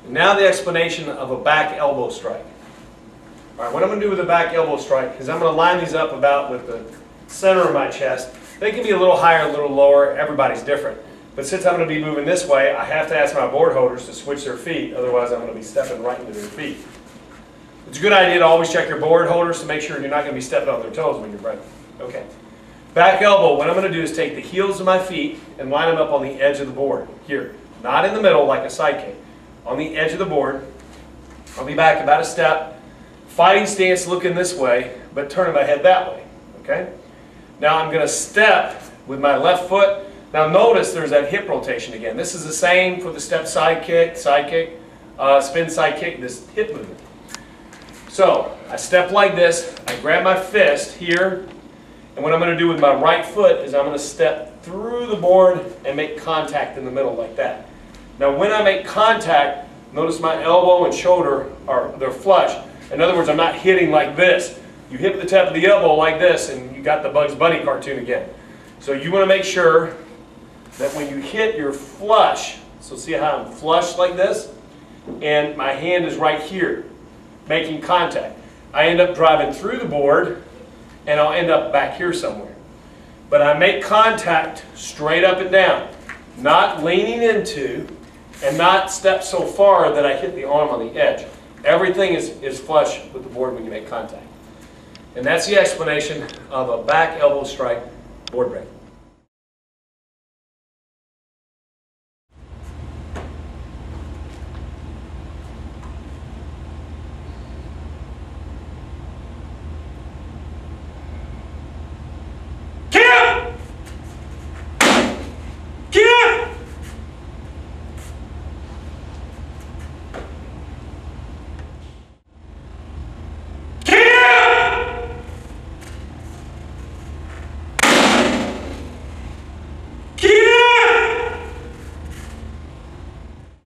Now the explanation of a back elbow strike. All right, what I'm going to do with a back elbow strike is I'm going to line these up about with the center of my chest. They can be a little higher, a little lower. Everybody's different. But since I'm going to be moving this way, I have to ask my board holders to switch their feet. Otherwise, I'm going to be stepping right into their feet. It's a good idea to always check your board holders to make sure you're not going to be stepping on their toes when you're breathing. Okay. Back elbow, what I'm going to do is take the heels of my feet and line them up on the edge of the board. Here. Not in the middle like a side kick. On the edge of the board. I'll be back about a step. Fighting stance looking this way, but turning my head that way. Okay? Now I'm going to step with my left foot. Now notice there's that hip rotation again. This is the same for the step side kick, spin side kick, this hip movement. So I step like this, I grab my fist here, and what I'm going to do with my right foot is I'm going to step through the board and make contact in the middle like that. Now when I make contact, notice my elbow and shoulder they're flush. In other words, I'm not hitting like this. You hit the tip of the elbow like this and you got the Bugs Bunny cartoon again. So you want to make sure that when you hit, you're flush. So see how I'm flush like this? And my hand is right here, making contact. I end up driving through the board and I'll end up back here somewhere. But I make contact straight up and down, not leaning into and not step so far that I hit the arm on the edge. Everything is flush with the board when you make contact. And that's the explanation of a back elbow strike board break.